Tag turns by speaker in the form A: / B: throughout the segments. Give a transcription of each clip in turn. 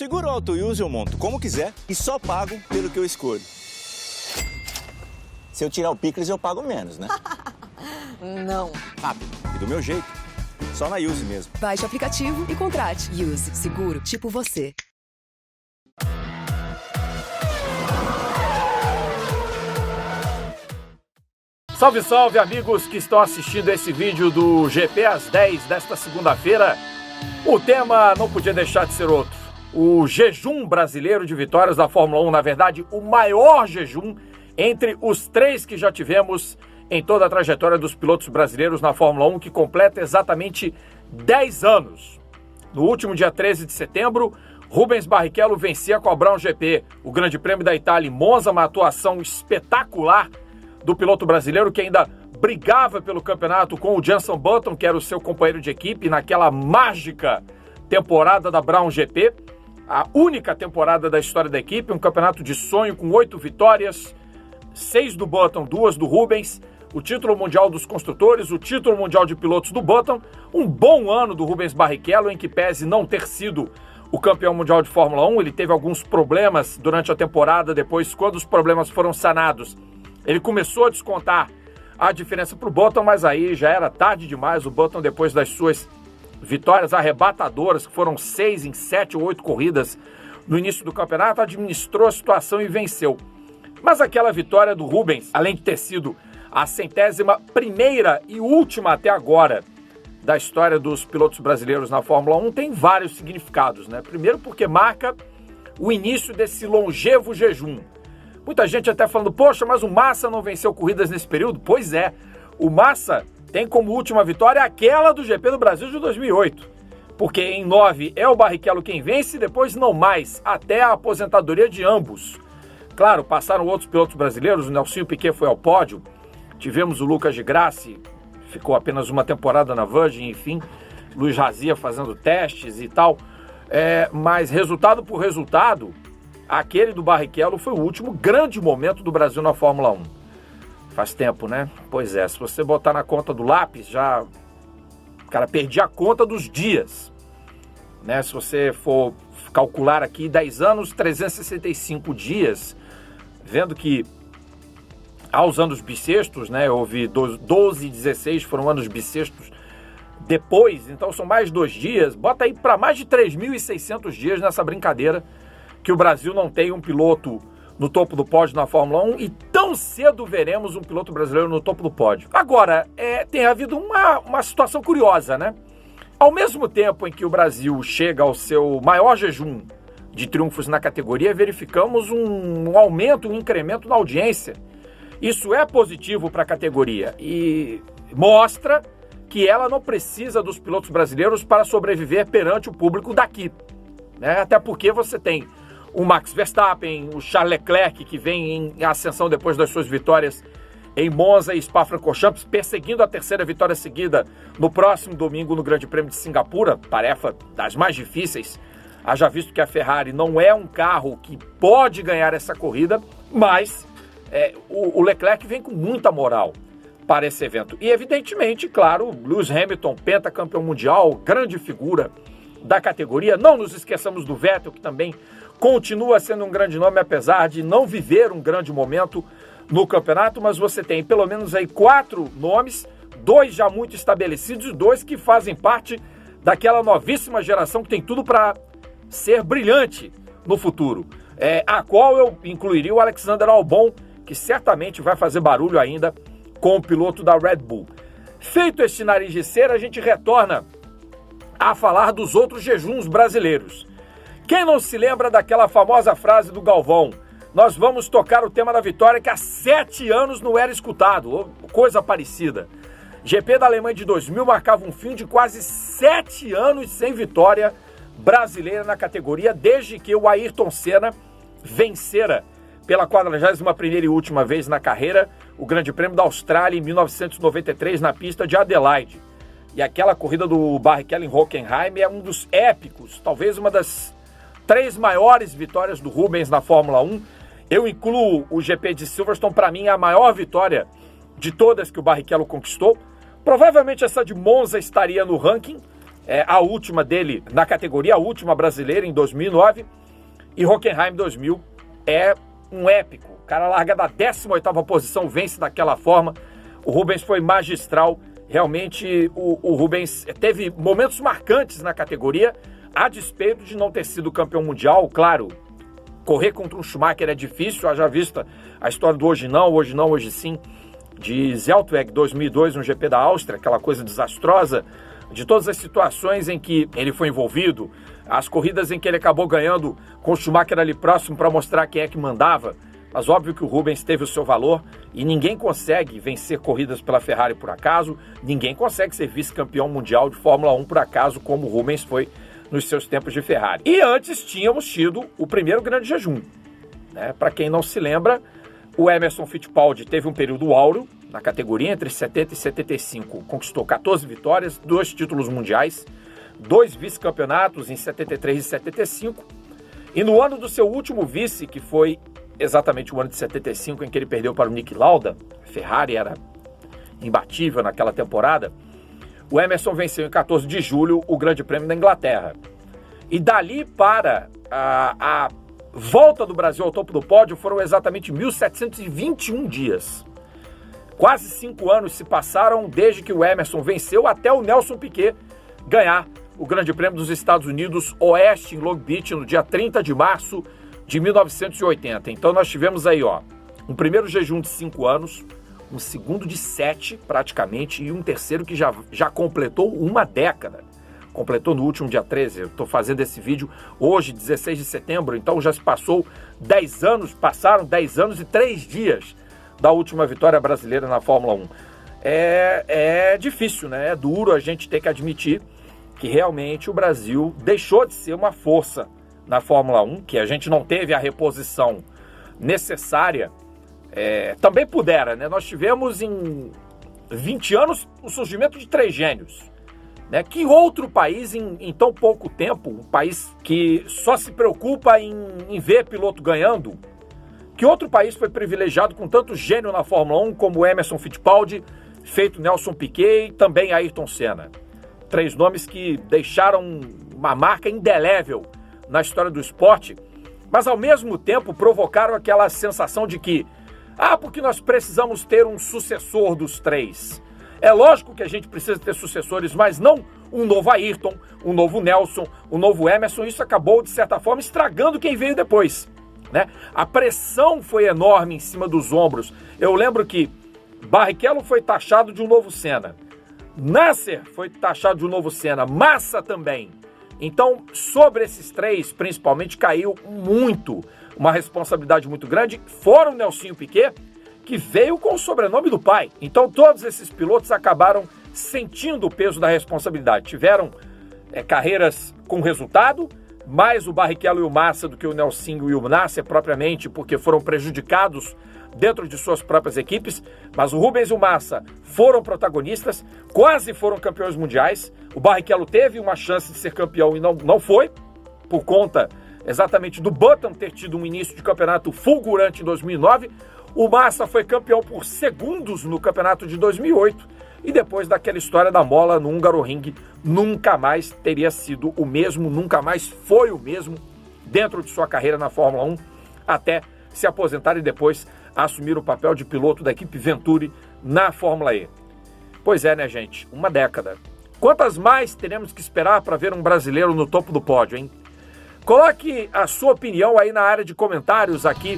A: Seguro Auto Use eu monto como quiser e só pago pelo que eu escolho. Se eu tirar o picles, eu pago menos, né?
B: Não.
A: Rápido e do meu jeito. Só na Use mesmo.
C: Baixe o aplicativo e contrate. Use. Seguro tipo você.
D: Salve, salve, amigos que estão assistindo esse vídeo do GP às 10 desta segunda-feira. O tema não podia deixar de ser outro. O jejum brasileiro de vitórias da Fórmula 1, na verdade, o maior jejum entre os 3 que já tivemos em toda a trajetória dos pilotos brasileiros na Fórmula 1, que completa exatamente 10 anos. No último dia 13 de setembro, Rubens Barrichello vencia com a Brown GP, o Grande Prêmio da Itália em Monza, uma atuação espetacular do piloto brasileiro que ainda brigava pelo campeonato com o Jenson Button, que era o seu companheiro de equipe, naquela mágica temporada da Brown GP, a única temporada da história da equipe, um campeonato de sonho com 8 vitórias, 6 do Button, 2 do Rubens, o título mundial dos construtores, o título mundial de pilotos do Button, um bom ano do Rubens Barrichello, em que pese não ter sido o campeão mundial de Fórmula 1, ele teve alguns problemas durante a temporada, depois, quando os problemas foram sanados, ele começou a descontar a diferença para o Button, mas aí já era tarde demais. O Button, depois das suas vitórias arrebatadoras, que foram 6 em 7 ou 8 corridas no início do campeonato, administrou a situação e venceu. Mas aquela vitória do Rubens, além de ter sido a 101ª e última até agora da história dos pilotos brasileiros na Fórmula 1, tem vários significados, né? Primeiro porque marca o início desse longevo jejum. Muita gente até falando, poxa, mas o Massa não venceu corridas nesse período? Pois é, o Massa tem como última vitória aquela do GP do Brasil de 2008. Porque em 9 é o Barrichello quem vence, depois não mais, até a aposentadoria de ambos. Claro, passaram outros pilotos brasileiros, o Nelsinho Piquet foi ao pódio, tivemos o Lucas de Grassi, ficou apenas uma temporada na Virgin, enfim, Luiz Razia fazendo testes e tal. Mas resultado por resultado, aquele do Barrichello foi o último grande momento do Brasil na Fórmula 1. Faz tempo, né? Pois é, se você botar na conta do lápis, já... Cara, perdi a conta dos dias. Né? Se você for calcular aqui 10 anos, 365 dias, vendo que aos anos bissextos, né? Houve 12 e 16 foram anos bissextos depois, então são mais 2 dias. Bota aí para mais de 3.600 dias nessa brincadeira que o Brasil não tem um piloto no topo do pódio na Fórmula 1 e tão cedo veremos um piloto brasileiro no topo do pódio. Agora, tem havido uma situação curiosa, né? Ao mesmo tempo em que o Brasil chega ao seu maior jejum de triunfos na categoria, verificamos um aumento, um incremento na audiência. Isso é positivo para a categoria e mostra que ela não precisa dos pilotos brasileiros para sobreviver perante o público daqui, né? Até porque você tem o Max Verstappen, o Charles Leclerc, que vem em ascensão depois das suas vitórias em Monza e Spa-Francorchamps, perseguindo a 3ª vitória seguida no próximo domingo no Grande Prêmio de Singapura, tarefa das mais difíceis, haja visto que a Ferrari não é um carro que pode ganhar essa corrida, mas o Leclerc vem com muita moral para esse evento. E evidentemente, claro, Lewis Hamilton, pentacampeão mundial, grande figura da categoria. Não nos esqueçamos do Vettel, que também continua sendo um grande nome, apesar de não viver um grande momento no campeonato, mas você tem pelo menos aí 4 nomes, 2 já muito estabelecidos e 2 que fazem parte daquela novíssima geração que tem tudo para ser brilhante no futuro. A qual eu incluiria o Alexander Albon, que certamente vai fazer barulho ainda com o piloto da Red Bull. Feito este nariz de cera, a gente retorna a falar dos outros jejuns brasileiros. Quem não se lembra daquela famosa frase do Galvão? Nós vamos tocar o tema da vitória que há 7 anos não era escutado, ou coisa parecida. GP da Alemanha de 2000 marcava um fim de quase 7 anos sem vitória brasileira na categoria, desde que o Ayrton Senna vencera pela 41ª e última vez na carreira o Grande Prêmio da Austrália em 1993 na pista de Adelaide. E aquela corrida do Barrichello em Hockenheim é um dos épicos, talvez uma das 3 maiores vitórias do Rubens na Fórmula 1. Eu incluo o GP de Silverstone, para mim é a maior vitória de todas que o Barrichello conquistou. Provavelmente essa de Monza estaria no ranking, a última dele na categoria, a última brasileira em 2009, e Hockenheim 2000 é um épico. O cara larga da 18ª posição, vence daquela forma. O Rubens foi magistral. Realmente o Rubens teve momentos marcantes na categoria, a despeito de não ter sido campeão mundial. Claro, correr contra um Schumacher é difícil, haja vista a história do hoje não, hoje sim, de Zeltweg 2002 no GP da Áustria, aquela coisa desastrosa, de todas as situações em que ele foi envolvido, as corridas em que ele acabou ganhando com o Schumacher ali próximo para mostrar quem é que mandava. Mas óbvio que o Rubens teve o seu valor e ninguém consegue vencer corridas pela Ferrari por acaso, ninguém consegue ser vice-campeão mundial de Fórmula 1 por acaso, como o Rubens foi nos seus tempos de Ferrari. E antes tínhamos tido o primeiro grande jejum, né? Para quem não se lembra, o Emerson Fittipaldi teve um período áureo na categoria, entre 70 e 75, conquistou 14 vitórias, 2 títulos mundiais, 2 vice-campeonatos em 73 e 75, e no ano do seu último vice, que foi exatamente o ano de 75, em que ele perdeu para o Niki Lauda, a Ferrari era imbatível naquela temporada, o Emerson venceu em 14 de julho o Grande Prêmio da Inglaterra. E dali para a volta do Brasil ao topo do pódio foram exatamente 1.721 dias. Quase 5 anos se passaram desde que o Emerson venceu até o Nelson Piquet ganhar o Grande Prêmio dos Estados Unidos Oeste em Long Beach no dia 30 de março de 1980. Então nós tivemos aí, um primeiro jejum de 5 anos, um segundo de 7 praticamente e um terceiro que já completou uma década. Completou no último dia 13, eu estou fazendo esse vídeo hoje, 16 de setembro, então já se passou 10 anos, passaram 10 anos e 3 dias da última vitória brasileira na Fórmula 1. É difícil, né? É duro a gente ter que admitir que realmente o Brasil deixou de ser uma força na Fórmula 1, que a gente não teve a reposição necessária. Também pudera, né? Nós tivemos em 20 anos o surgimento de 3 gênios. Né? Que outro país em tão pouco tempo, um país que só se preocupa em ver piloto ganhando, que outro país foi privilegiado com tanto gênio na Fórmula 1 como Emerson Fittipaldi, feito Nelson Piquet e também Ayrton Senna? 3 nomes que deixaram uma marca indelével na história do esporte, mas ao mesmo tempo provocaram aquela sensação de que, porque nós precisamos ter um sucessor dos 3. É lógico que a gente precisa ter sucessores, mas não um novo Ayrton, um novo Nelson, um novo Emerson. Isso acabou, de certa forma, estragando quem veio depois, né? A pressão foi enorme em cima dos ombros. Eu lembro que Barrichello foi taxado de um novo Senna, Nasser foi taxado de um novo Senna, Massa também. Então, sobre esses 3, principalmente, caiu uma responsabilidade muito grande, fora o Nelsinho Piquet, que veio com o sobrenome do pai. Então, todos esses pilotos acabaram sentindo o peso da responsabilidade. Tiveram carreiras com resultado, mais o Barrichello e o Massa do que o Nelsinho e o Nasser propriamente, porque foram prejudicados dentro de suas próprias equipes, mas o Rubens e o Massa foram protagonistas, quase foram campeões mundiais. O Barrichello teve uma chance de ser campeão e não foi, por conta exatamente do Button ter tido um início de campeonato fulgurante em 2009. O Massa foi campeão por segundos no campeonato de 2008 e depois daquela história da mola no Hungaroring, nunca mais teria sido o mesmo, nunca mais foi o mesmo dentro de sua carreira na Fórmula 1, até se aposentar e depois assumir o papel de piloto da equipe Venturi na Fórmula E. Pois é, né, gente? Uma década. Quantas mais teremos que esperar para ver um brasileiro no topo do pódio, hein? Coloque a sua opinião aí na área de comentários aqui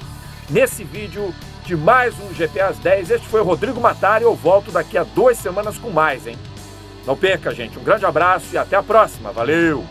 D: nesse vídeo de mais um GP às 10. Este foi o Rodrigo Matari. Eu volto daqui a 2 semanas com mais, hein? Não perca, gente. Um grande abraço e até a próxima. Valeu!